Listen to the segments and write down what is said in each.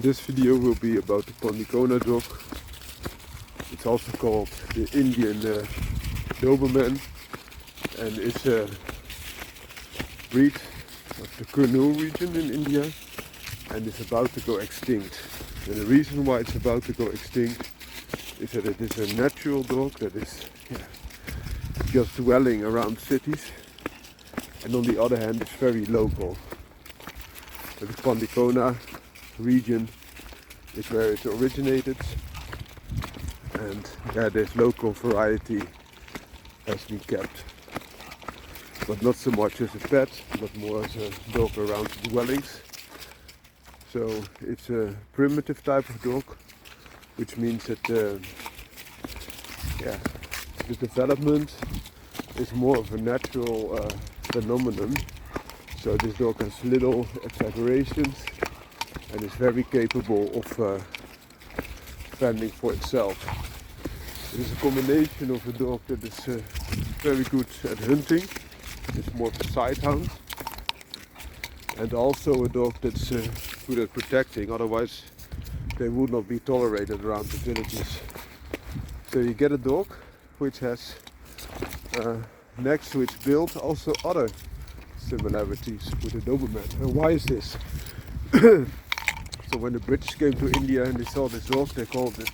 This video will be about the Pandikona dog. It's also called the Indian Doberman, and it's a breed of the Kurnool region in India, and it's about to go extinct. And the reason why it's about to go extinct is that it is a natural dog that is just dwelling around cities, and on the other hand it's very local. So the Pandikona region is where it originated, and this local variety has been kept, but not so much as a pet, but more as a dog around dwellings. So it's a primitive type of dog, which means that the development is more of a natural phenomenon. So this dog has little exaggerations and is very capable of fending for itself. It is a combination of a dog that is very good at hunting, it's more of a side hound, and also a dog that's good at protecting, otherwise they would not be tolerated around the villages. So you get a dog which has next to its build also other similarities with the Doberman. And why is this? So when the British came to India and they saw this dog, they called it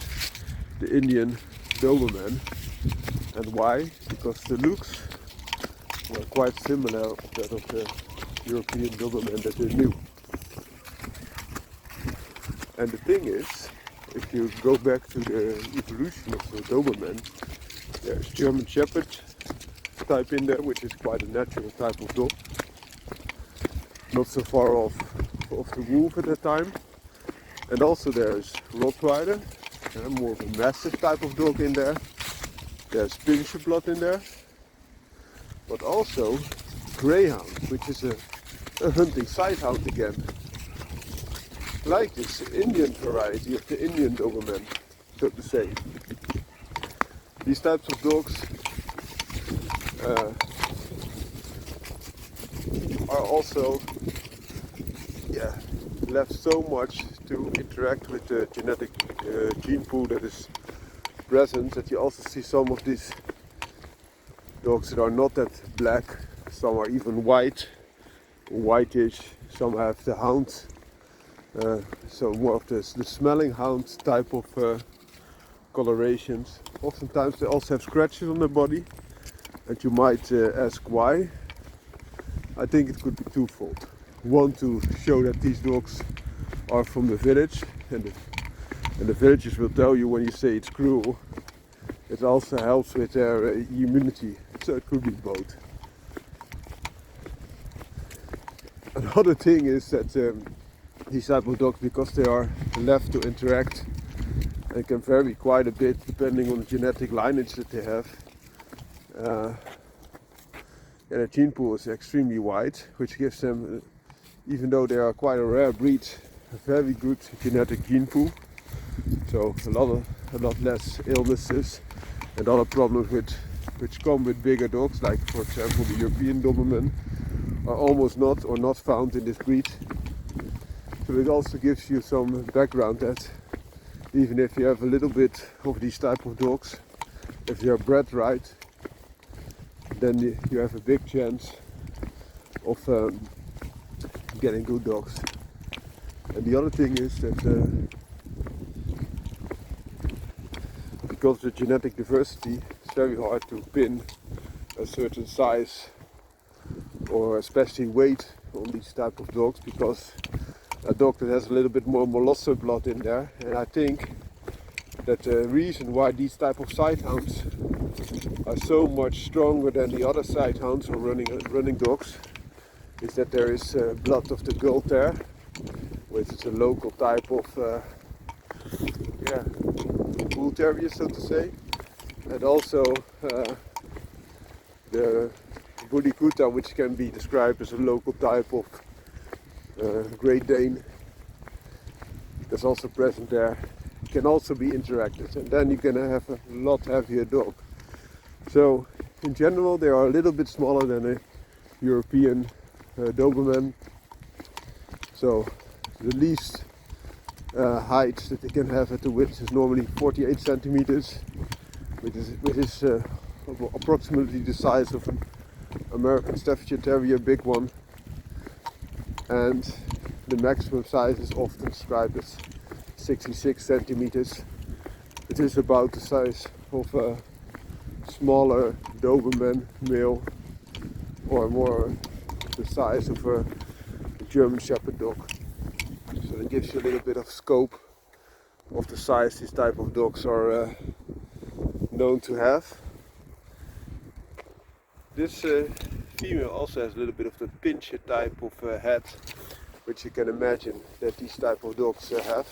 the Indian Doberman. And why? Because the looks were quite similar to that of the European Doberman that they knew. And the thing is, if you go back to the evolution of the Doberman, there's German Shepherd type in there, which is quite a natural type of dog. Not so far off the wolf at that time. And also there's Rottweiler, more of a massive type of dog in there. There's Pinscher blood in there. But also Greyhound, which is a hunting sidehound again. Like this Indian variety of the Indian Doberman, so to say. These types of dogs are also left so much to interact with the genetic gene pool that is present, that you also see some of these dogs that are not that black, some are even white, whitish, some have the hound, so more of the smelling hound type of colorations. Oftentimes they also have scratches on their body, and you might ask why. I think it could be twofold. One, to show that these dogs are from the village, and the villagers will tell you when you say it's cruel. It also helps with their immunity, so it could be both. Another thing is that these type of dogs, because they are left to interact, and can vary quite a bit depending on the genetic lineage that they have. Their gene pool is extremely wide, which gives them, even though they are quite a rare breed, a very good genetic gene pool. So a lot less illnesses and other problems which come with bigger dogs, like for example the European Doberman, are almost not or not found in this breed. So it also gives you some background that even if you have a little bit of these type of dogs, if they are bred right, then you have a big chance of getting good dogs. And the other thing is that because of the genetic diversity, it's very hard to pin a certain size or especially weight on these type of dogs, because a dog that has a little bit more Molosser blood in there, and I think that the reason why these type of sidehounds are so much stronger than the other sidehounds or running dogs is that there is blood of the Gull Terrier, which is a local type of bull terrier, so to say, and also the Kutta, which can be described as a local type of Great Dane, that's also present there, can also be interacted, and then you're gonna have a lot heavier dog. So in general they are a little bit smaller than a European Doberman. So the least height that they can have at the width is normally 48 centimeters, which is approximately the size of an American Staffordshire Terrier, big one. And the maximum size is often described as 66 centimeters. It is about the size of a smaller Doberman male, or more the size of a German Shepherd dog. So that gives you a little bit of scope of the size these type of dogs are known to have. This female also has a little bit of the pincher type of head, which you can imagine that these type of dogs have,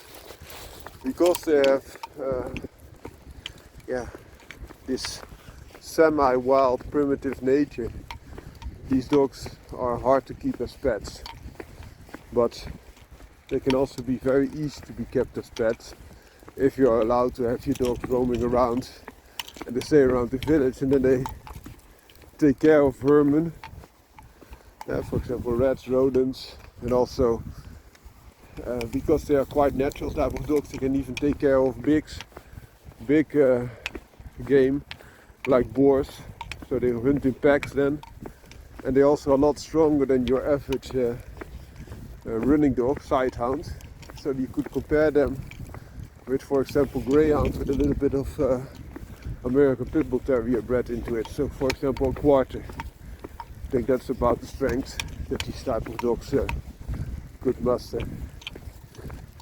because they have this semi-wild primitive nature. These dogs are hard to keep as pets, but they can also be very easy to be kept as pets if you are allowed to have your dogs roaming around, and they stay around the village, and then they take care of vermin, for example rats, rodents, and also because they are quite natural type of dogs, they can even take care of big game like boars. So they hunt in packs then, and they're also a lot stronger than your average running dog, side hound. So you could compare them with, for example, greyhounds with a little bit of American Pit Bull Terrier bred into it. So for example, a quarter. I think that's about the strength that these type of dogs could muster.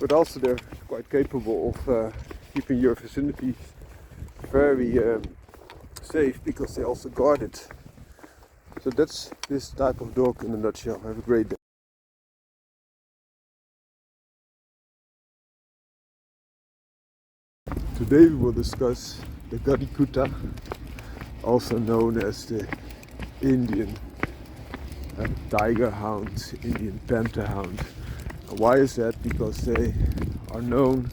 But also they're quite capable of keeping your vicinity very safe, because they also guard it. So that's this type of dog in a nutshell. Have a great day. Today we will discuss the Gaddy Kutta, also known as the Indian Tiger Hound, Indian Panther Hound. And why is that? Because they are known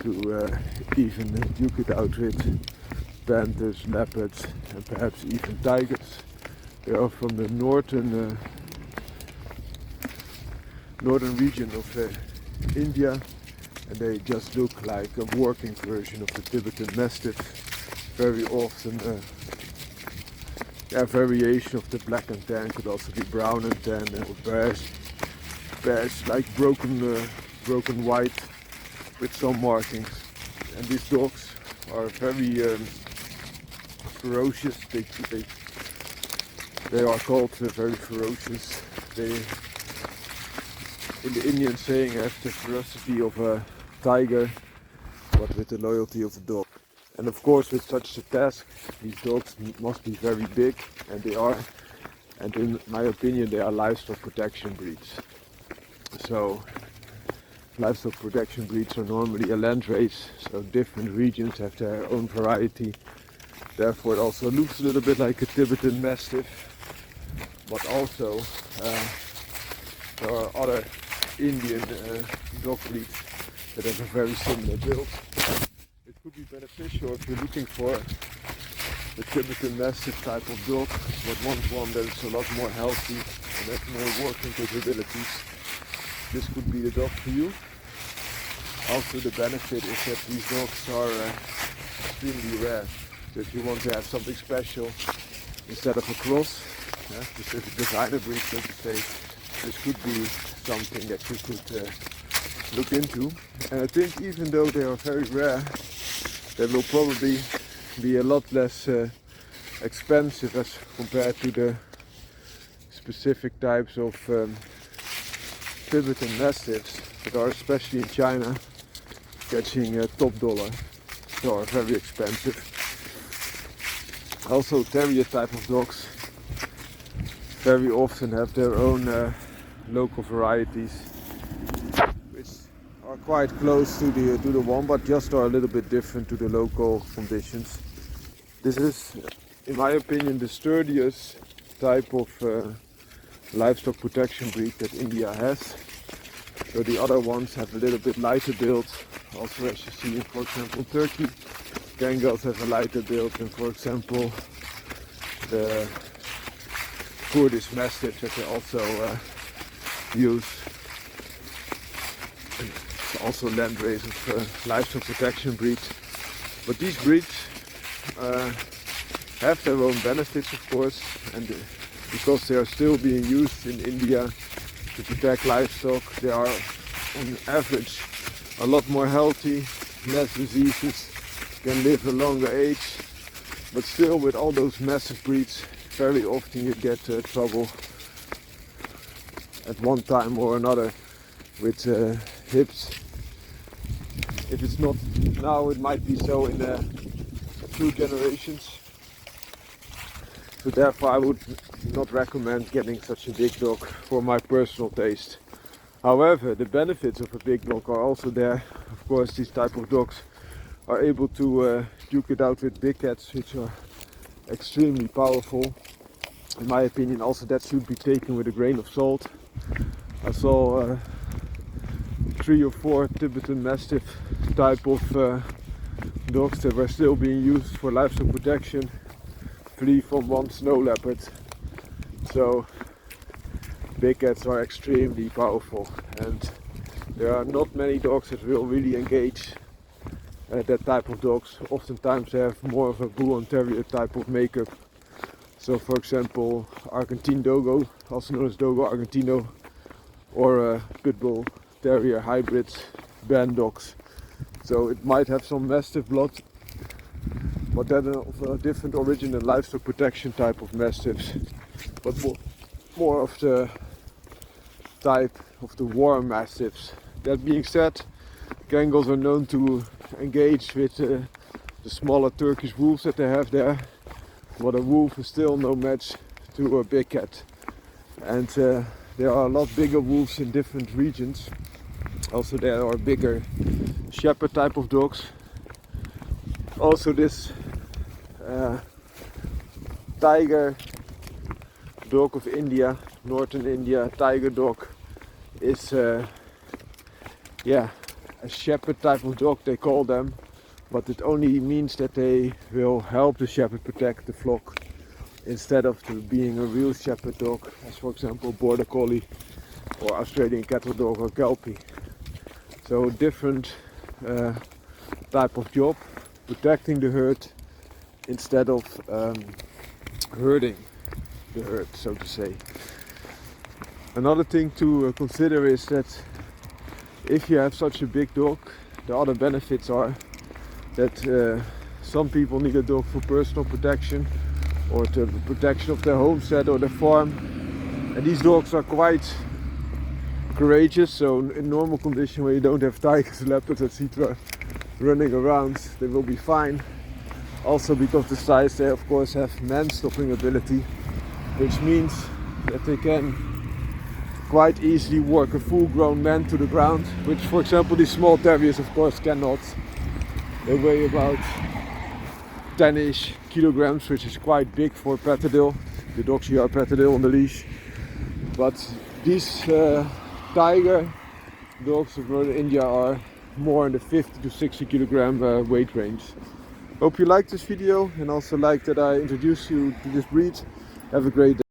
to even duke it out with panthers, leopards, and perhaps even tigers. They are from the northern region of India, and they just look like a working version of the Tibetan Mastiff. Very often a variation of the black and tan, could also be brown and tan, or beige like broken white with some markings. And these dogs are very ferocious. They are called very ferocious. They, in the Indian saying, have the ferocity of a tiger, but with the loyalty of a dog. And of course, with such a task, these dogs must be very big, and they are. And in my opinion, they are livestock protection breeds. So livestock protection breeds are normally a land race, so different regions have their own variety. Therefore, it also looks a little bit like a Tibetan Mastiff, but also there are other Indian dog breeds that have a very similar build. It could be beneficial if you're looking for the Tibetan Mastiff type of dog, but wants one that is a lot more healthy and has more working capabilities. This could be the dog for you. Also, the benefit is that these dogs are extremely rare. So if you want to have something special instead of a cross, specific designer breed, so to say, this could be something that you could look into. And I think even though they are very rare, they will probably be a lot less expensive as compared to the specific types of Tibetan Mastiffs that are, especially in China, catching top dollar, so are very expensive. Also, terrier type of dogs very often have their own local varieties, which are quite close to the one, but just are a little bit different to the local conditions. This is, in my opinion, the sturdiest type of livestock protection breed that India has. So the other ones have a little bit lighter build. Also, as you see in, for example, Turkey, Bengals have a lighter build, and for example, the Kurdish Mastiffs that they also use. also landrace of livestock protection breeds. But these breeds have their own benefits, of course, and because they are still being used in India to protect livestock, they are on average a lot more healthy, less diseases, can live a longer age. But still, with all those massive breeds, very often you get trouble at one time or another with hips. If it's not now, it might be so in 2 generations. So therefore I would not recommend getting such a big dog for my personal taste. However, the benefits of a big dog are also there. Of course, these type of dogs are able to duke it out with big cats, which are extremely powerful. In my opinion, also that should be taken with a grain of salt. I saw 3 or 4 Tibetan Mastiff type of dogs that were still being used for livestock protection, flee from one snow leopard. So big cats are extremely powerful, and there are not many dogs that will really engage that type of dogs. Oftentimes they have more of a bull and terrier type of makeup. So for example, Argentine Dogo, also known as Dogo Argentino, or Pitbull Terrier hybrids, band dogs. So it might have some Mastiff blood, but then of a different origin than livestock protection type of Mastiffs, but more of the type of the war Mastiffs. That being said, Kangals are known to engage with the smaller Turkish wolves that they have there, but a wolf is still no match to a big cat. And there are a lot bigger wolves in different regions. Also there are bigger shepherd type of dogs. Also this tiger dog of India, northern India, tiger dog is a shepherd type of dog, they call them, but it only means that they will help the shepherd protect the flock instead of being a real shepherd dog, as for example border collie or Australian cattle dog or kelpie. So different type of job, protecting the herd instead of herding the herd, so to say. Another thing to consider is that if you have such a big dog, the other benefits are that some people need a dog for personal protection or the protection of their homestead or their farm, and these dogs are quite courageous. So in normal condition, where you don't have tigers, leopards, etc. running around, they will be fine. Also because the size, they of course have man-stopping ability, which means that they can quite easily work a full-grown man to the ground, which for example these small terriers of course cannot. They weigh about 10-ish kilograms, which is quite big for Patterdale. The dogs here are Patterdale on the leash. But these tiger dogs of northern India are more in the 50 to 60 kilogram weight range. Hope you liked this video and also like that I introduced you to this breed. Have a great day.